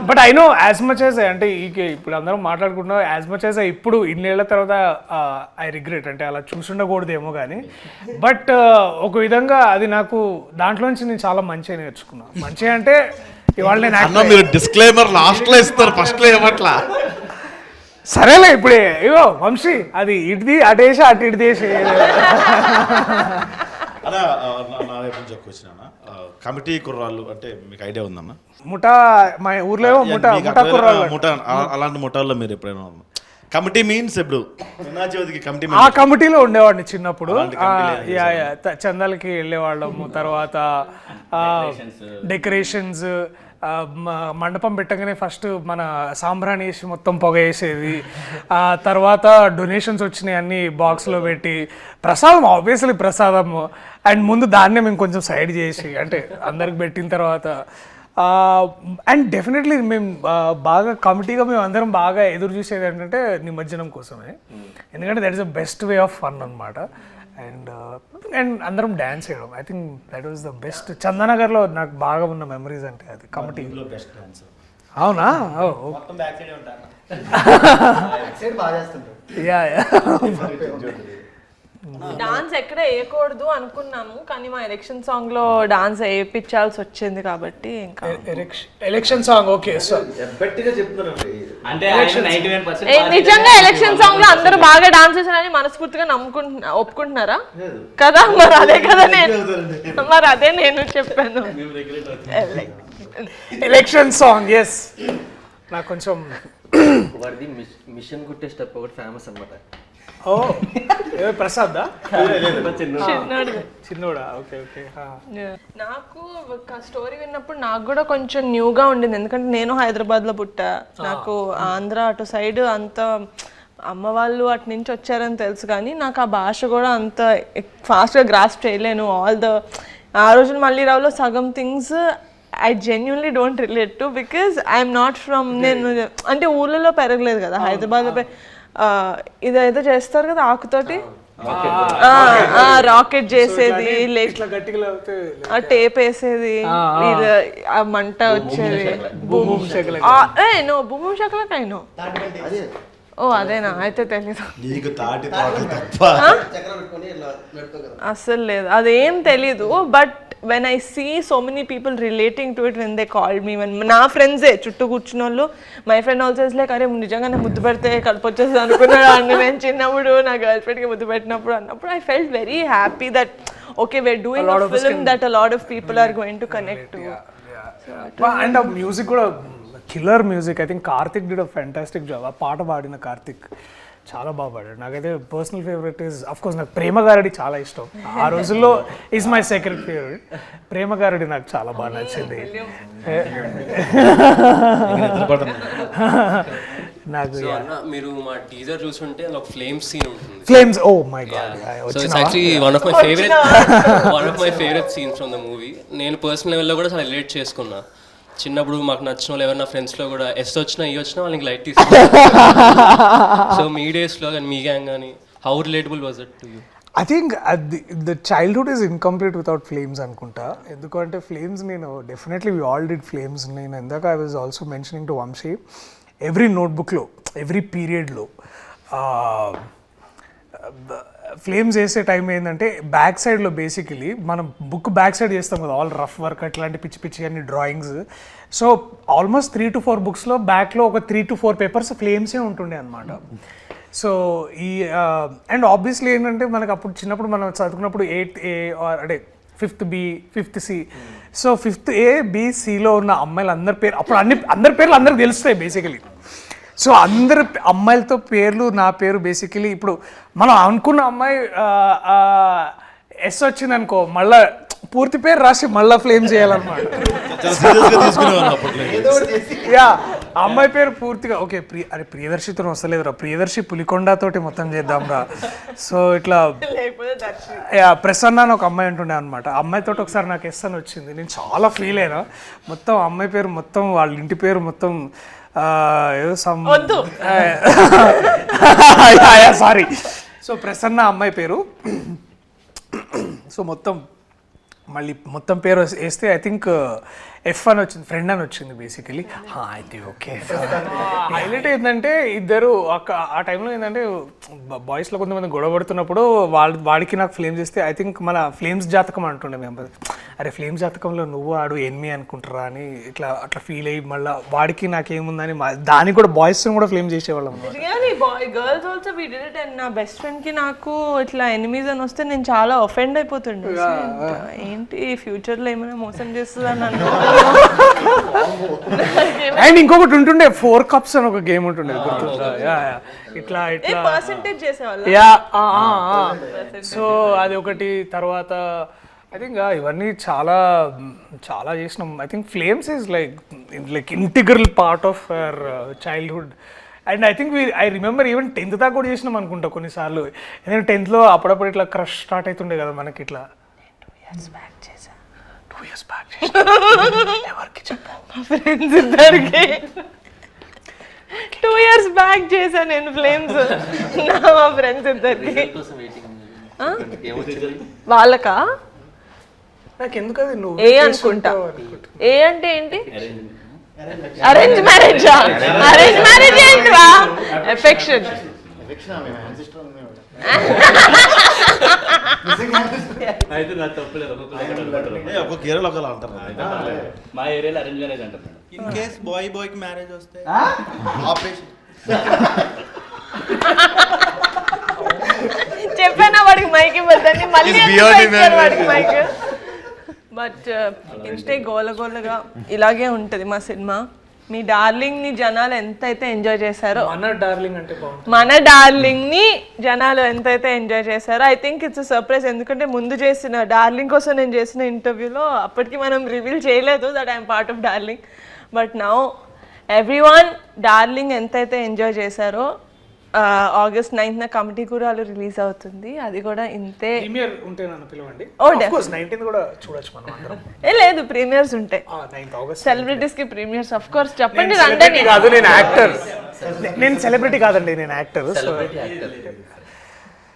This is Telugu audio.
But I know as much as అంటే ఇప్పుడు అందరం మాట్లాడుకుంటున్నాం యాజ్ మచ్ యాజ్ ఇప్పుడు ఇన్నేళ్ల తర్వాత ఐ రిగ్రెట్ అంటే అలా చూసుండకూడదేమో కానీ బట్ ఒక విధంగా అది నాకు దాంట్లో నుంచి నేను చాలా మంచిగా నేర్చుకున్నాను. మంచిగా అంటే ఇవాళ నేను మీరు డిస్క్లైమర్ లాస్ట్ లో ఇస్తారు, ఫస్ట్ లో ఏమట్లా. సరేలే ఇప్పుడే ఇగో వంశీ అది ఇటుది అటేసి అటు ఇటు దేశం అలా నా వైపు నుంచి వచ్చిన కమిటీ కుర్రాళ్ళు అంటే మీకు ఐడియా ఉందన్న? ముఠా మా ఊర్లో ముఠా కుర్రాళ్ళు ముఠా అలాంటి ముఠాల్లో మీరు ఎప్పుడైనా కమిటీ మీన్స్ ఇప్పుడు కమిటీ ఆ కమిటీలో ఉండేవాడిని చిన్నప్పుడు. చందాలకి వెళ్ళేవాళ్ళము. తర్వాత డెకరేషన్స్ మండపం పెట్టగానే ఫస్ట్ మన సాంబ్రాణి వేసి మొత్తం పొగ వేసేది. ఆ తర్వాత డొనేషన్స్ వచ్చినాయి అన్ని బాక్స్లో పెట్టి ప్రసాదం ఆబ్వియస్లీ ప్రసాదము అండ్ ముందు దాన్నే మేము కొంచెం సైడ్ చేసి అంటే అందరికి పెట్టిన తర్వాత అండ్ డెఫినెట్లీ మేము బాగా కమిటీగా మేము అందరం బాగా ఎదురు చూసేది ఏంటంటే నిమజ్జనం కోసమే. ఎందుకంటే that is the best way of fun అనమాట. అండ్ అందరం డ్యాన్స్ చేయడం I think that was the best. చందానగర్లో నాకు బాగా ఉన్న మెమరీస్ అంటే అది కమిటీ. అవునా? డాన్స్ ఎక్కడ వేయకూడదు అనుకున్నాము కానీ మా ఎలక్షన్ సాంగ్ లో డాన్స్ వేయించాల్సి వచ్చింది కాబట్టి ఇంకా ఎలక్షన్ సాంగ్ ఓకే. నిజంగా ఎలక్షన్ సాంగ్ లో అందరూ బాగా డాన్స్ చేశారని మనస్ఫూర్తిగా ఒప్పుకుంటున్నారా కదా? మరి అదే నేను చెప్పాను. ఎలక్షన్ సాంగ్ ఎస్ నాకు కొంచెం మిషన్ కుట్టే స్టెప్ ఒకటి ఫేమస్ అన్నమాట. ఓ ప్రసాద్ చిన్నోడా? Okay okay. నాకు స్టోరీ విన్నప్పుడు నాకు కూడా కొంచెం న్యూగా ఉండింది. ఎందుకంటే నేను హైదరాబాద్ లో పుట్టా. నాకు ఆంధ్ర అటు సైడ్ అంత అమ్మ వాళ్ళు అటు నుంచి వచ్చారని తెలుసు కానీ నాకు ఆ భాష కూడా అంత ఫాస్ట్గా గ్రాస్ప్ చేయలేను. ఆ రోజున మళ్ళీ రావులో సగం things I genuinely don't relate to because I'm not from నేను అంటే ఊళ్ళలో పెరగలేదు కదా. హైదరాబాద్లో ఇదైతే చేస్తారు కదా ఆకుతోటి రాకెట్ చేసేది, టేప్ వేసేది, ఆ మంట వచ్చేది. నో భూమి శకలకైనో ఓ అదేనా? అయితే తెలీదు, అస్సలు లేదు, అదేం తెలీదు. But when I see so many people relating to it when they called me, when నా ఫ్రెండ్సే చుట్టూ కూర్చున్న వాళ్ళు, my friend also is like అరే నిజంగానే ముద్దు పెడితే కడుపు వచ్చేసి అనుకున్నాడు అండి నేను చిన్నప్పుడు నా గర్ల్ ఫ్రెండ్కి ముద్దు పెట్టినప్పుడు అన్నప్పుడు I felt very happy that okay we're doing a film that a lot of people are going to connect to. And ఆ మ్యూజిక్ కూడా killer music. I think Karthik did a fantastic job. ఆ పాట పాడిన కార్తిక్ చాలా బాగా పాడాడు. నాకైతే personal favourite is of course నాకు ప్రేమ గారడి చాలా ఇష్టం. ఆ రోజుల్లో ఈజ్ మై సెకండ్ ఫేవరెట్. ప్రేమ గారడి నాకు చాలా బాగా నచ్చింది. నాకు మీరు మా టీజర్ చూస్తుంటే ఒక ఫ్లేమ్స్ సీన్ ఉంటుంది. Flames oh my god so it's actually one of my favourite scenes from the movie. నేను పర్సనల్ లెవెల్లో కూడా చాలా రిలేట్ చేసుకున్నా. చిన్నప్పుడు మాకు నచ్చిన వాళ్ళు ఎవరైనా ఫ్రెండ్స్లో కూడా ఎస్ వచ్చినా ఈ వచ్చినా వాళ్ళకి లైట్ తీసుకున్నారు. సో మీ డేస్లో కానీ మీ గ్యాంగ్ కానీ how relatable was it to you? I think the childhood is incomplete without flames అనుకుంటా. ఎందుకంటే ఫ్లేమ్స్ నేను definitely we all did flames. నేను ఇందాక I was also mentioning to Vamshi every నోట్బుక్లో ఎవ్రీ పీరియడ్లో ఫ్లేమ్స్ వేసే టైం ఏంటంటే బ్యాక్ సైడ్లో బేసికలీ మనం బుక్ బ్యాక్ సైడ్ చేస్తాం కదా ఆల్ రఫ్ వర్క్ అట్లాంటి పిచ్చి పిచ్చి అన్ని డ్రాయింగ్స్. సో ఆల్మోస్ట్ 3 to 4 బుక్స్లో బ్యాక్లో ఒక 3 to 4 పేపర్స్ ఫ్లేమ్సే ఉంటుండే అనమాట. సో ఈ అండ్ ఆబ్వియస్లీ ఏంటంటే మనకు అప్పుడు చిన్నప్పుడు మనం చదువుకున్నప్పుడు 8th A అంటే 5th B 5th C. So 5th A B Cలో ఉన్న అమ్మాయిలు అందరి పేరు అప్పుడు అందరి పేర్లు అందరికి తెలుస్తాయి బేసికలీ. సో అందరు అమ్మాయిలతో పేర్లు నా పేరు బేసికలీ ఇప్పుడు మనం అనుకున్న అమ్మాయి ఎస్ వచ్చింది అనుకో మళ్ళా పూర్తి పేరు రాసి మళ్ళీ ఫ్లేమ్ చేయాలన్నమాట. యా అమ్మాయి పేరు పూర్తిగా ఓకే అరే ప్రియదర్శితో వస్తలేదురా, ప్రియదర్శి పులికొండతోటి మొత్తం చేద్దాం రా. సో ఇట్లా ప్రసన్న అని ఒక అమ్మాయి ఉంటుండే అనమాట. అమ్మాయితో ఒకసారి నాకు ఎస్ అని వచ్చింది. నేను చాలా ఫీల్ అయినా. మొత్తం అమ్మాయి పేరు మొత్తం వాళ్ళ ఇంటి పేరు మొత్తం సారీ. సో ప్రసన్న అమ్మాయి పేరు. సో మొత్తం మళ్ళీ మొత్తం పేరు వేస్తే ఐ థింక్ ఎఫ్ అని వచ్చింది, ఫ్రెండ్ అని వచ్చింది బేసికలీ. అయితే ఓకే. హైలైట్ ఏంటంటే ఇద్దరు ఆ టైంలో ఏంటంటే బాయ్స్లో కొంతమంది గొడవ పడుతున్నప్పుడు వాడికి నాకు ఫ్లేమ్స్ ఇస్తే ఐ థింక్ మన ఫ్లేమ్స్ జాతకం అంటుండే మేము. అరే ఫ్లేమ్స్ జాతకంలో నువ్వు ఆడు ఎన్మి అనుకుంటారా అని అట్లా ఫీల్ అయ్యి మళ్ళీ వాడికి నాకేముందని దానికి కూడా బాయ్స్ కూడా ఫ్లేమ్ చేసేవాళ్ళం. Girls also we did it. And నా బెస్ట్ ఫ్రెండ్ కి నాకు ఇట్లా ఎనిమీస్ అని వస్తే నేను చాలా ఒఫెండ్ అయిపోతుండే. ఏంటి ఫ్యూచర్ లో ఏమైనా మోసం చేస్తుందని అనుకుంటున్నా. అండ్ ఇంకొకటి ఉంటుండే 4 cups అని ఒక గేమ్ ఉంటుండే గుర్తుందా? ఇట్లా పర్సెంటేజ్ చేసేవాళ్ళు. సో అది ఒకటి. తర్వాత ఐ థింక్ ఇవన్నీ చాలా చాలా చేసినాం. I think flames is like integral part of our childhood. And I think I remember even 10th దాకా కూడా చేసినాం అనుకుంటా కొన్నిసార్లు. ఎందుకంటే 10th అప్పుడప్పుడు ఇట్లా క్రష్ స్టార్ట్ అవుతుండే కదా మనకి. ఇట్లా 2 years back ఎవరికి చెప్పావు? మా ఫ్రెండ్స్ ఇద్దరికి 2 years బ్యాక్ చేశా నేను ఫ్లేమ్స్. మా ఫ్రెండ్స్ ఇద్దరికి. వాళ్ళకా నాకు ఎందుకు అది నువ్వు ఏ అనుకుంటా. ఏ అంటే ఏంటి? Arrange marriage. అరేంజ్ మ్యారేజ్ ఏంటివా? ఎఫెక్షన్. ఒక్కొక్క ఏరియాలో ఒకలా అంటారు. మా ఏరియాలో అరేంజ్ మ్యారేజ్ అంటారు. ఇన్ కేస్ బాయ్ కి మ్యారేజ్ వస్తే ఆపరేషన్. చెప్పానా వాడికి మైక్ ఇవ్వద్దని. మళ్ళీ వాడికి మైక్. బట్ ఇంతే గోలగోలగా ఇలాగే ఉంటుంది మా సినిమా. మీ డార్లింగ్ ని జనాలు ఎంతైతే ఎంజాయ్ చేశారో, మన డార్లింగ్ అంటే బాగుంటుంది. మన డార్లింగ్ ని జనాలు ఎంతైతే ఎంజాయ్ చేశారో ఐ థింక్ ఇట్స్ సర్ప్రైజ్. ఎందుకంటే ముందు చేసిన డార్లింగ్ కోసం నేను చేసిన ఇంటర్వ్యూలో అప్పటికి మనం రివీల్ చేయలేదు that I'm part of darling. But now everyone darling ఎంతైతే ఎంజాయ్ చేశారో August 9th కమిటీ కూడా రిలీజ్ అవుతుంది. అది కూడా ఇంతే. ప్రీమియర్ ఉంటే నన్ను పిలవండి. ఆఫ్ కోర్స్ 19th కూడా చూడొచ్చు మనం అందరం. లేదు ప్రీమియర్స్ ఉంటాయి. 9th August సెలబ్రిటీస్ కి ప్రీమియర్స్ ఆఫ్ కోర్స్. చెప్పండి రండి. కాదు నేను యాక్టర్. నేను సెలబ్రిటీ కాదండి, నేను యాక్టర్. సో